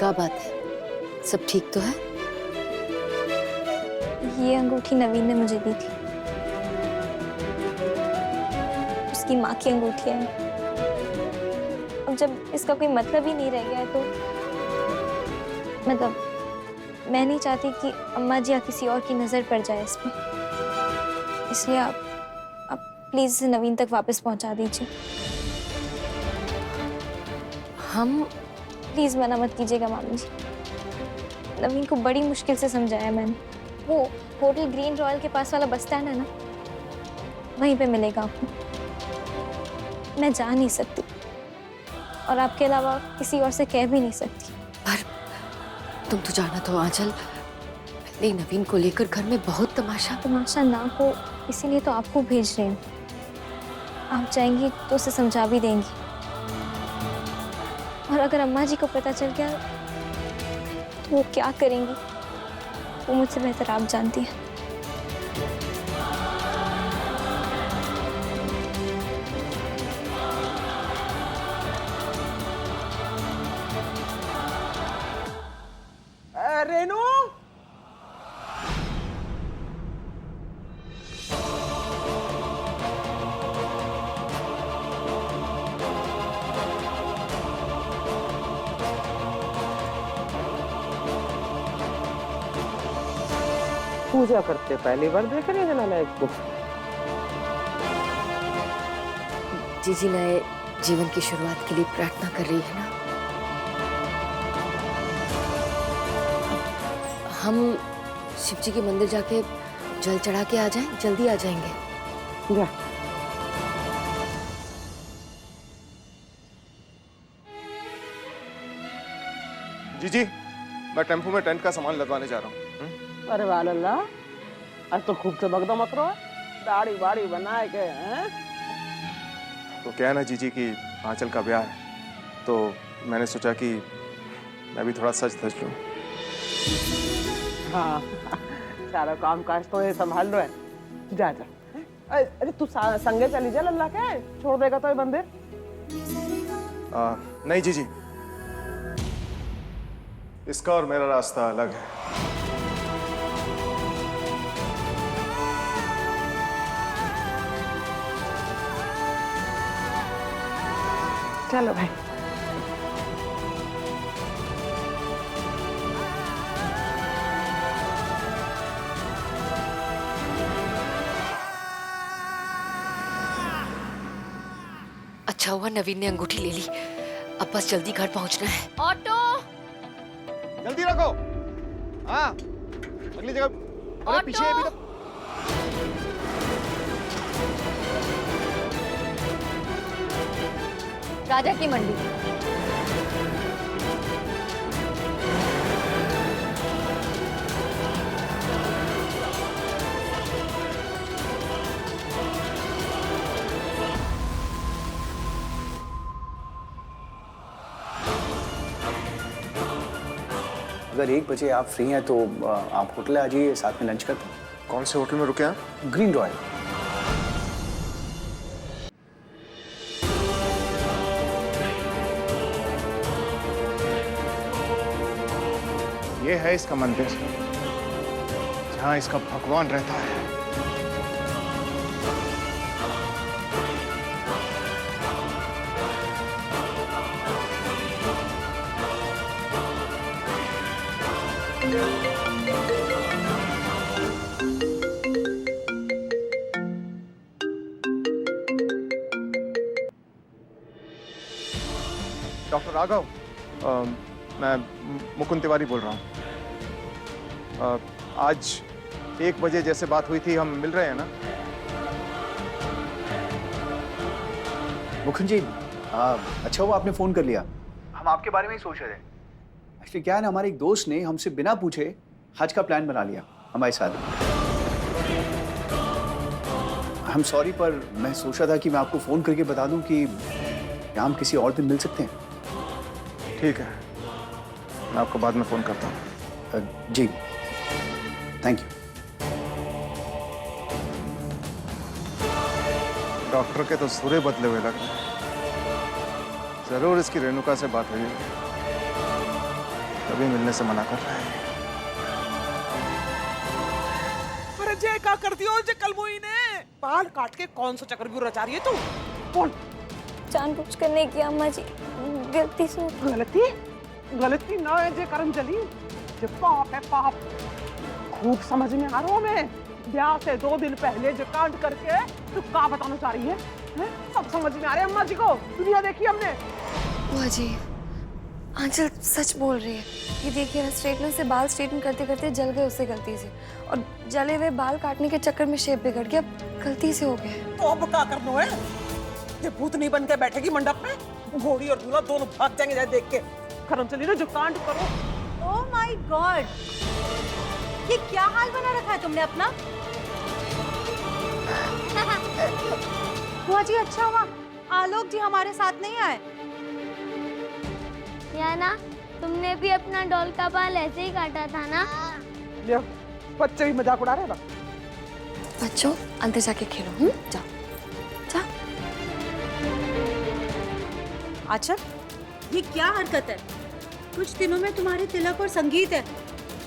क्या बात है, सब ठीक तो है? ये अंगूठी नवीन ने मुझे दी थी। उसकी माँ की अंगूठी है। अब जब इसका कोई मतलब ही नहीं रह गया है तो मतलब मैं नहीं चाहती कि अम्मा जी या किसी और की नजर पड़ जाए इस पे। इसलिए आप प्लीज इसे नवीन तक वापस पहुंचा दीजिए। हम प्लीज मना मत कीजिएगा मामी जी। नवीन को बड़ी मुश्किल से समझाया मैंने। वो होटल ग्रीन रॉयल के पास वाला बस स्टैंड है ना, वहीं पे मिलेगा आपको। मैं जा नहीं सकती और आपके अलावा किसी और से कह भी नहीं सकती। पर तुम तो जाना तो आंचल, पहले नवीन को लेकर घर में बहुत तमाशा ना हो इसीलिए तो आपको भेज रही हूँ। आप जाएंगी तो उसे समझा भी देंगी। और अगर अम्मा जी को पता चल गया तो वो क्या करेंगी वो मुझसे बेहतर आप जानती हैं। रेनू, पूजा करते पहली बार देख रही है नालायक को। जीजी नए जीवन की शुरुआत के लिए प्रार्थना कर रही है ना। हम शिव जी के मंदिर जाके जल चढ़ा के आ जाएं, जल्दी आ जाएंगे। जा। जी मैं टेम्पो में टेंट का सामान लदवाने जा रहा हूँ। अरे वाह अल्लाह, आज तो खूब चमक दमक रहा है, दाढ़ी वाड़ी बनाए के हैं। तो क्या है ना जीजी की आंचल का ब्याह है, तो मैंने सोचा कि मैं भी थोड़ा सज धज लूं। हाँ, सारा काम काज तो ये संभाल लो है। जा जा। अरे तू संगे चली जा लल्ला के, छोड़ देगा तो ये मंदिर। नहीं जीजी, इसका और मेरा रास्ता अलग है। चलो भाई। अच्छा हुआ नवीन ने अंगूठी ले ली, अब बस जल्दी घर पहुंचना है। ऑटो जल्दी रखो। हाँ, अगली जगह। अरे पीछे अभी तो। राजा की मंडी। अगर 1 बजे आप फ्री हैं तो आप होटल आ जाइए, साथ में लंच करते हैं। कौन से होटल में रुके हैं? Green royal. ये है इसका मंदिर, जहाँ इसका भगवान रहता है। डॉक्टर राघव, मैं मुकुंद तिवारी बोल रहा हूँ। आज 1 बजे जैसे बात हुई थी, हम मिल रहे हैं ना? मुकुंद जी, अच्छा हुआ आपने फोन कर लिया, हम आपके बारे में ही सोच रहे थे। एक्चुअली क्या है ना, हमारे एक दोस्त ने हमसे बिना पूछे हज का प्लान बना लिया हमारे साथ। आई एम सॉरी, पर मैं सोच रहा था कि मैं आपको फोन करके बता दूं कि क्या हम किसी और दिन मिल सकते हैं। ठीक है, मैं आपको बाद में फोन करता हूँ। जी, थैंक यू। डॉक्टर के तो सुरे बदले हुए लग रहे हैं। जरूर इसकी रेणुका से बात हुई। तभी मिलने से मना कर रहा है। अरे जे क्या करती हो जे कल मुई ने बाल काट के कौन सा चक्रव्यूह रचा रही है तू? बोल। जानबूझकर नहीं किया अम्मा जी, गलती से। गलती गलती ना है जे करम चली, जे पाप है पाप। खूब समझ में आ रहा हूँ मैं। ब्याह से 2 दिन पहले जो कांड करके तू क्या बताना चाह रही है? सब समझ में आ रहा है अम्मा जी को। दुनिया देखी हमने। बुआ जी, आंचल सच बोल रही है। ये देखिए ना, स्ट्रेटनर से बाल स्ट्रेटन करते करते जल गए उससे गलती से, और जले हुए बाल काटने के चक्कर में शेप बिगड़ गया, गलती से हो गया। तो अब क्या करना है? ये भूत नहीं बन के बैठेगी मंडप में। घोड़ी और दूल्हा दोनों भाग जाएंगे जाए देख के। करम चली ना जो कांड करो। ओह माय गॉड, ये क्या हाल बना रखा है तुमने अपना? बुआ जी, अच्छा हुआ आलोक जी हमारे साथ नहीं आए। याना, तुमने भी अपना डॉल का बाल ऐसे ही काटा था ना? ले बच्चे भी मजाक उड़ा रहे हैं। बच्चों, अंदर जाके खेलो। जाओ जाओ। अच्छा, ये क्या हरकत है? कुछ दिनों में तुम्हारे तिलक और संगीत है,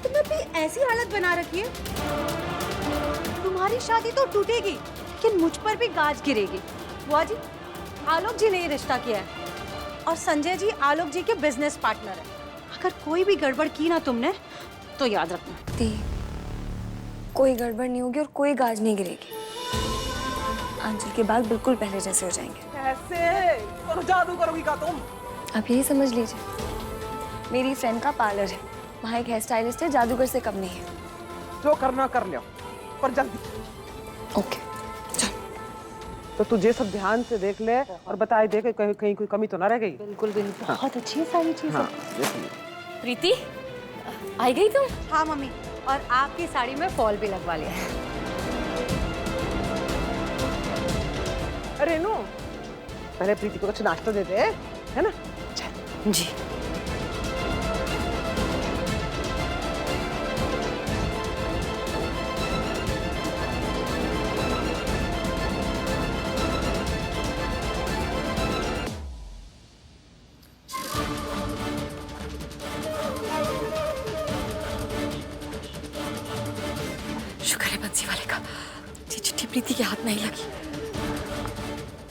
तुमने अपनी ऐसी हालत बना रखी है। तुम्हारी शादी तो टूटेगी, लेकिन मुझ पर भी गाज गिरेगी। बुआ जी, आलोक जी ने ये रिश्ता किया है, और संजय जी आलोक जी के बिजनेस पार्टनर है। अगर कोई भी गड़बड़ की ना तुमने, तो याद रखना। दी, कोई गड़बड़ नहीं होगी और कोई गाज नहीं गिरेगी। आंचल के बाल बिल्कुल पहले जैसे हो जाएंगे। ऐसे तो जादू करोगी का तुम? आप यही समझ लीजिए, मेरी फ्रेंड का पार्लर है, वहाँ एक हेयर स्टाइलिस्ट है, जादूगर से कम नहीं है। जो करना कर लिया, पर जल्दी। ओके, चल। तो तुझे सब ध्यान से देख ले और बताए दे कि कहीं कोई कमी तो ना रह गई। बिल्कुल बिल्कुल, बहुत अच्छी है सारी चीजें। हाँ, प्रीति, आई गई तुम? हाँ मम्मी, और आपकी साड़ी में फॉल भी लगवा लिया है। अरे नो, पहले प्रीति को कुछ नाश्ता दे दे, है ना? चल। जी। शुक्र है बंसी वाले का, ये चिट्ठी प्रीति के हाथ नहीं लगी।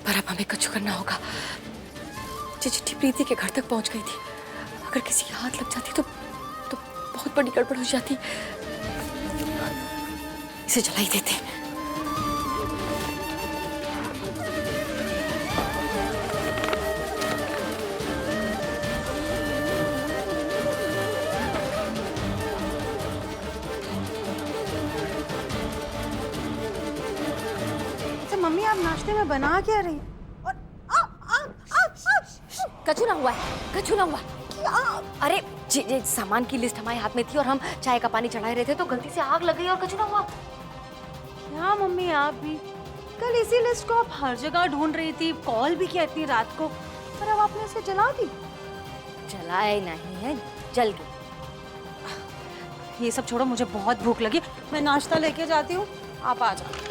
पर अब हमें कुछ करना होगा। ये चिट्ठी प्रीति के घर तक पहुंच गई थी। अगर किसी के हाथ लग जाती तो बहुत बड़ी गड़बड़ हो जाती। इसे जला ही देते। अच्छा मम्मी, आप नाश्ते में बना क्या रही? और कछु ना हुआ है, कछु ना हुआ। अरे जे सामान की लिस्ट हमारे हाथ में थी और हम चाय का पानी चढ़ाए रहे थे तो गलती से आग लग गई और कछु ना हुआ। हाँ मम्मी, आप भी कल इसी लिस्ट को आप हर जगह ढूंढ रही थी, कॉल भी किया इतनी रात को, पर अब आपने इसे जला दी। जलाए नहीं है, जल गई। ये सब छोड़ो, मुझे बहुत भूख लगी, मैं नाश्ता लेके जाती हूँ, आप आ जाओ।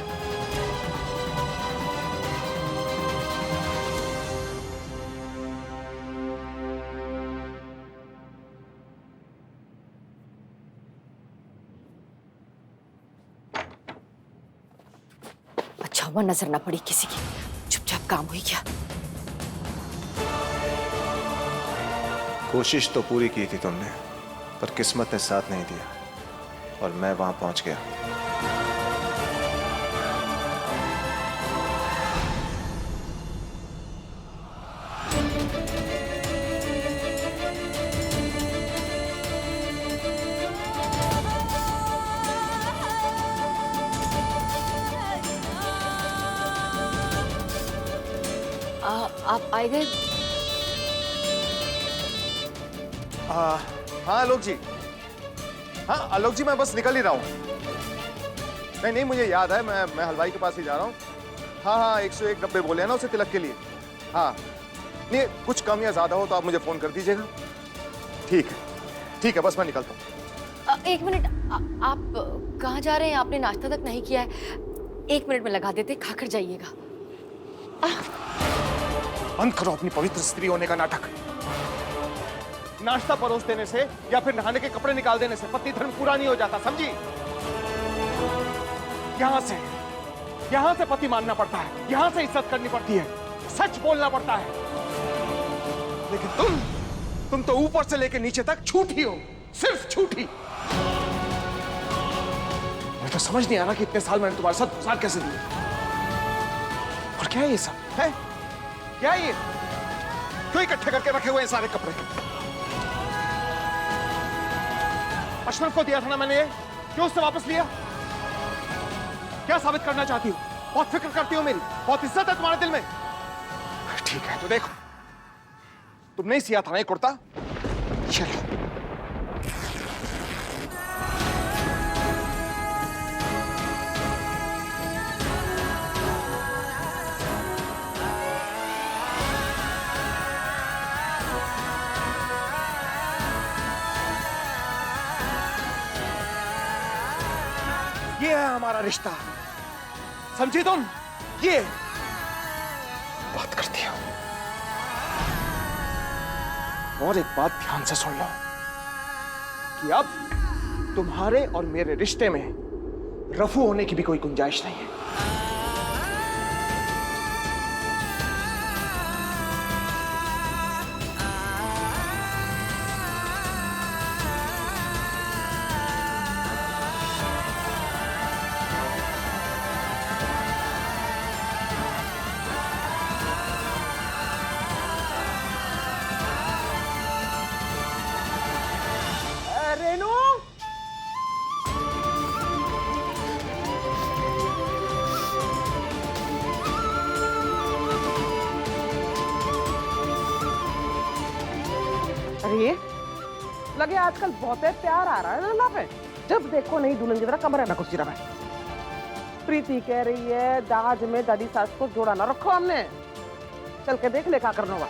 अच्छा हुआ नजर ना पड़ी किसी की, चुपचाप काम हुई क्या। कोशिश तो पूरी की थी तुमने, पर किस्मत ने साथ नहीं दिया और मैं वहां पहुंच गया। आप आए गए? हाँ आलोक जी, हाँ आलोक जी, मैं बस निकल ही रहा हूँ। नहीं मुझे याद है, मैं हलवाई के पास ही जा रहा हूँ। हाँ 101 डब्बे बोले हैं ना उसे तिलक के लिए। हाँ नहीं, कुछ कम या ज्यादा हो तो आप मुझे फोन कर दीजिएगा। ठीक है, बस मैं निकलता हूँ। 1 मिनट, आप कहाँ जा रहे हैं? आपने नाश्ता तक नहीं किया है। 1 मिनट में लगा देते, खाकर जाइएगा। बंद करो अपनी पवित्र स्त्री होने का नाटक। नाश्ता परोस देने से या फिर नहाने के कपड़े निकाल देने से पति धर्म पूरा नहीं हो जाता, समझी? यहां से पति मानना पड़ता है, यहां से इज्जत करनी पड़ती है, सच बोलना पड़ता है। लेकिन तुम तो ऊपर से लेकर नीचे तक झूठी हो, सिर्फ झूठी। मुझे तो समझ नहीं आ रहा कि इतने साल मैंने तुम्हारे साथ गुजार कैसे दिए। और क्या है ये सब है? क्या है ये? क्यों इकट्ठे करके रखे हुए हैं सारे कपड़े? अशरफ को दिया था ना मैंने ये, क्यों उससे वापस लिया? क्या साबित करना चाहती हो? बहुत फिक्र करती हो मेरी, बहुत इज्जत है तुम्हारे दिल में। ठीक है तो देखो, तुम नहीं सिया था ना ये कुर्ता, चलो। ये है हमारा रिश्ता, समझी तुम? ये बात करती हो। और एक बात ध्यान से सुन लो कि अब तुम्हारे और मेरे रिश्ते में रफू होने की भी कोई गुंजाइश नहीं है। रेनू, अरे लगे आजकल बहुत प्यार आ रहा है ना पे। जब देखो नहीं दुल्हन की तरह कमरे में घुसी रहा है। प्रीति कह रही है दाज में दादी सास को जोड़ा ना रखो हमने। चल के देख ले क्या करना होगा।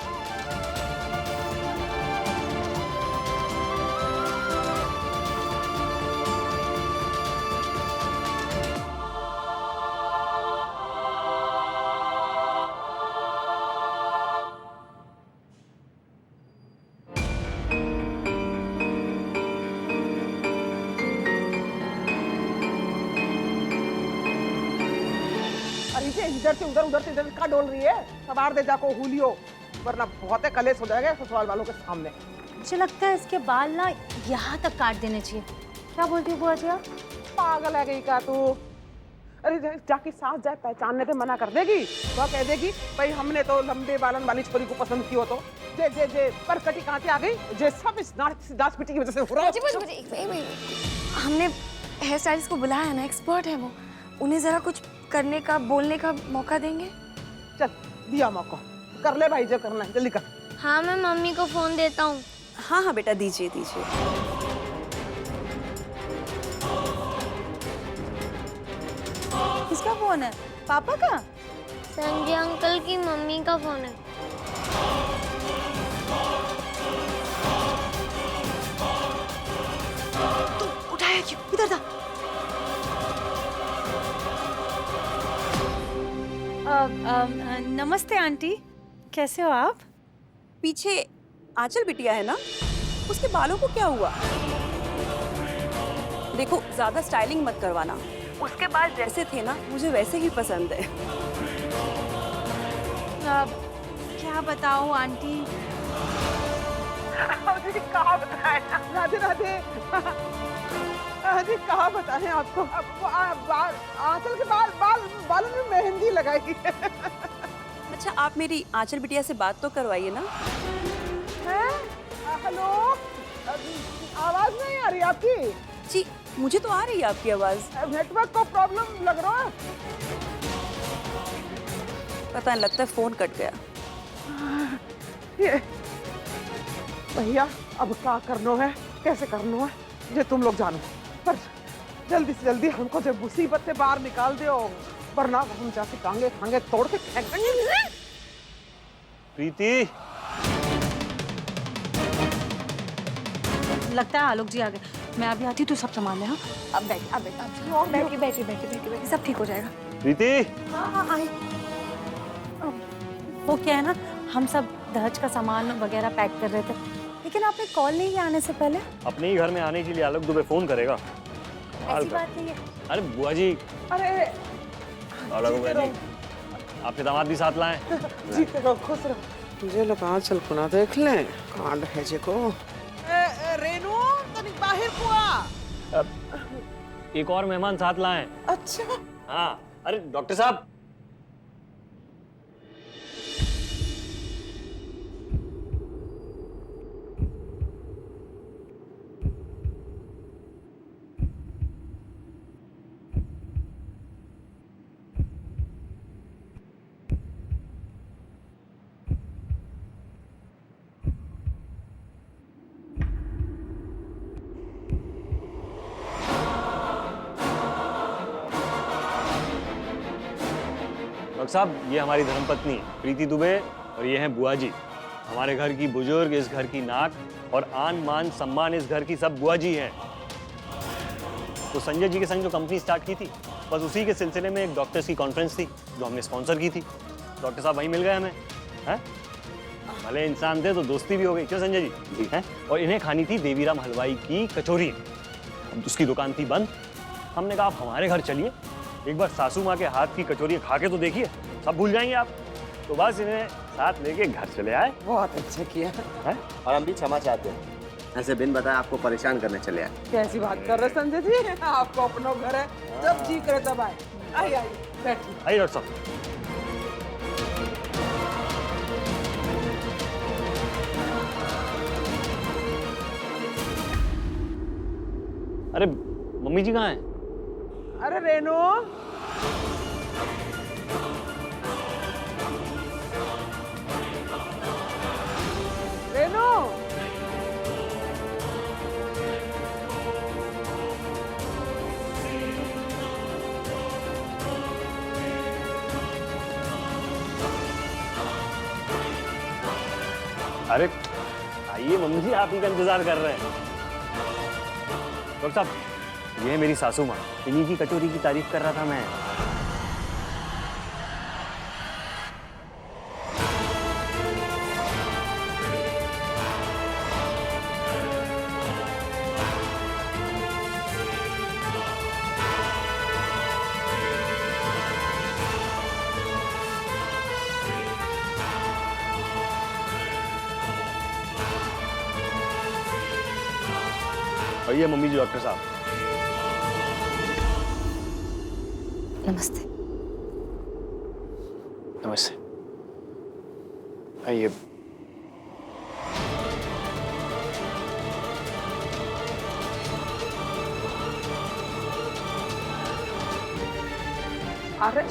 इधर से उधर, उधर से इधर का डोल रही है। सवार दे जाको हुलियो, वरना बहुत कलेश हो जाएगा ससुराल वालों के सामने। मुझे लगता है इसके बाल ना यहाँ तक काट देने चाहिए। क्या बोलती है बुआ जी आप? पागल है गई का तू? अरे जाके सास जाए पहचानने पे मना कर देगी तो कह देगी भाई हमने तो लंबे बालन वाली छोरी को पसंद की हो। तो जे जे जे पर कटी कहाँ से आ गई? जे सब इस दास पिटी की वजह से हो रहा है। हमने हेयर स्टाइलिस्ट को बुलाया है ना, एक्सपर्ट है वो, उन्हें जरा कुछ करने का, बोलने का मौका देंगे। चल दिया मौका, कर ले भाई, जब करना है जल्दी कर। हाँ मैं मम्मी को फोन देता हूँ। हाँ हाँ बेटा दीजिए दीजिए। किसका फोन है? पापा का? संजय अंकल की मम्मी का फोन है। तू उठाया क्यों? इधर था। नमस्ते आंटी, कैसे हो आप? पीछे आंचल बिटिया है ना, उसके बालों को क्या हुआ? देखो ज्यादा स्टाइलिंग मत करवाना, उसके बाल जैसे थे ना मुझे वैसे ही पसंद है। क्या बताऊं आंटी? कहाँ बताए? राधे राधे। जी कहाँ बताएं आपको? आंचल के बालों में मेहंदी लगाई। अच्छा आप मेरी आंचल बिटिया से बात तो करवाइए ना। हेलो, आवाज नहीं आ रही आपकी? जी मुझे तो आ रही है आपकी आवाज। नेटवर्क को प्रॉब्लम लग रहा है। पता नहीं, लगता है फोन कट गया। ये भैया अब क्या करना है, कैसे करना है ये तुम लोग जानो, पर जल्दी से जल्दी हमको जब मुसीबत से बाहर निकाल दो, वरना हम जाके टांगे खांगे तोड़ के फेंक देंगे। प्रीति, लगता है आलोक जी आ गए। मैं अभी आती हूँ, तू सब संभाल ले। हाँ अब बैठी सब ठीक हो जाएगा। प्रीति। हाँ आई। वो क्या है ना, हम सब दहेज का सामान वगैरह पैक कर रहे थे, लेकिन आपने कॉल नहीं किया आने से पहले। अपने ही घर में आने के लिए आलोक दुबे फोन करेगा। ऐसी बात नहीं है। अरे बुआ जी, अरे आलोक बुआ जी, आपके दामाद भी साथ लाए। जीते रहो, खुश रहो। मुझे लगा चल पुना देख लें कांड है जे को। रेनू तनी बाहर कुआ। एक और मेहमान साथ लाए। अच्छा हाँ, अरे डॉक्टर साहब। डॉक्टर साहब, ये हमारी धर्मपत्नी प्रीति दुबे और ये हैं बुआ जी। हमारे घर की बुजुर्ग, इस घर की नाक और आन मान सम्मान इस घर की सब बुआ जी हैं। तो संजय जी के संग जो कंपनी स्टार्ट की थी, बस उसी के सिलसिले में एक डॉक्टर्स की कॉन्फ्रेंस थी जो हमने स्पॉन्सर की थी। डॉक्टर साहब वहीं मिल गए हमें। हैं? भले इंसान थे तो दोस्ती भी हो गई। क्यों संजय जी? हैं? और इन्हें खानी थी देवीराम हलवाई की कचौरी। अब उसकी दुकान थी बंद। हमने कहा आप हमारे घर चलिए, एक बार सासू माँ के हाथ की कचौरी खा के तो देखिए, सब भूल जाएंगे आप। तो बस इन्हें साथ लेके घर चले आए। बहुत अच्छा किया हैं? और हम भी क्षमा चाहते हैं, ऐसे बिन बताए आपको परेशान करने चले आए। कैसी बात कर रहे संजय जी, आपको अपना घर है, जब जी करे तब आए। आइए आइए बैठिए। आइए डॉक्टर साहब। अरे मम्मी जी कहाँ हैं? अरे रेनू, रेनू, अरे आइए मम्मी जी, आप ही का इंतजार कर रहे हैं। डॉक्टर साहब, ये है मेरी सासू माँ, इन्हीं की कचौरी की तारीफ कर रहा था मैं। और ये मम्मी जी डॉक्टर साहब। नमस्ते। नमस्ते। आइए। अरे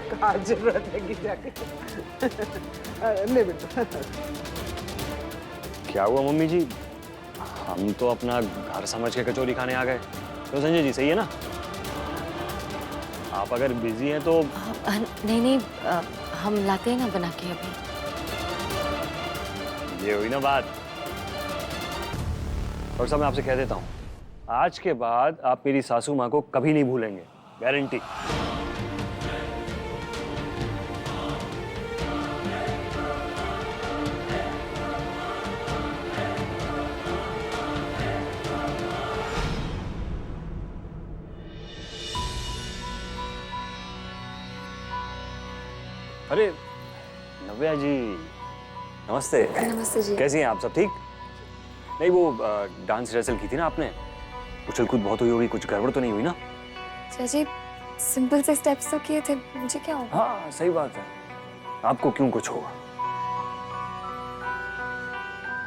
कहाँ जरूरत है कि जाके ले बेटा। क्या हुआ मम्मी जी? हम तो अपना घर समझ के कचौरी खाने आ गए। तो संजय जी सही है ना? आप अगर बिजी हैं तो नहीं नहीं, हम लाते हैं ना बना के अभी। ये हुई ना बात। डॉक्टर साहब, मैं आपसे कह देता हूँ, आज के बाद आप मेरी सासू माँ को कभी नहीं भूलेंगे, गारंटी। अरे नव्या जी, नमस्ते। नमस्ते जी। कैसी हैं आप? सब ठीक? नहीं, वो डांस रिहर्सल की थी ना आपने, उछल कूद बहुत हुई होगी, कुछ गड़बड़ तो नहीं हुई ना? चाची सिंपल से स्टेप्स तो किए थे, मुझे क्या होगा? हाँ सही बात है, आपको क्यों कुछ होगा?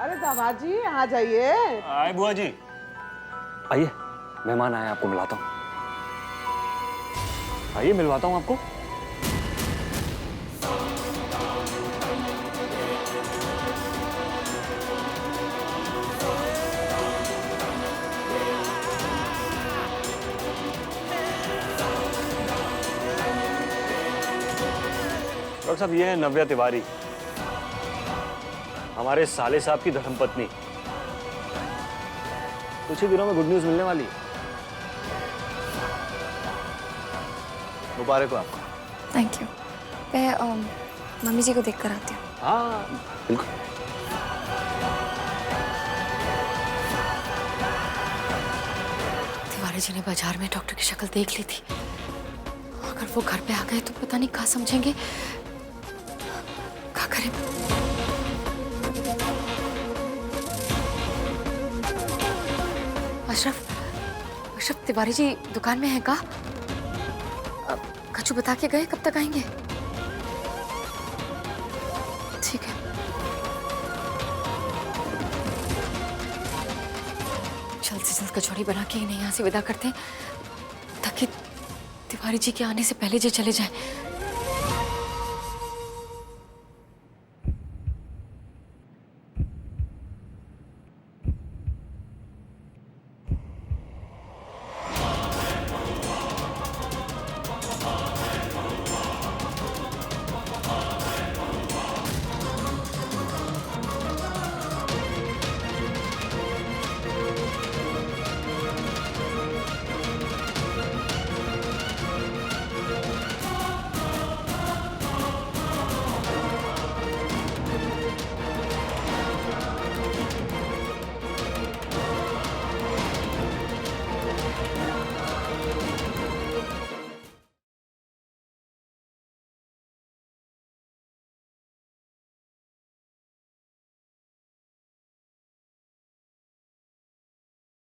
अरे दामाद जी आ जाइए। आए बुआ जी, आइए, मेहमान आए, आपको मिलाता हूँ। आइए मिलवाता हूँ आपको। डॉक्टर साहब, ये है नव्या तिवारी, हमारे साले साहब की धर्मपत्नी। कुछ ही दिनों में गुड न्यूज मिलने वाली है। मुबारक हो आपको। Thank you. मैं मम्मी जी को देख कर आती हूँ। हाँ बिल्कुल। तिवारी जी ने बाजार में डॉक्टर की शक्ल देख ली थी। अगर वो घर पे आ गए तो पता नहीं क्या समझेंगे, क्या करें। अशरफ तिवारी जी दुकान में है का? कचू बता के गए, कब तक आएंगे? ठीक है, जल्द से जल्द कचौड़ी बना के इन्हें यहाँ से विदा करते हैं ताकि तिवारी जी के आने से पहले जे चले जाएं।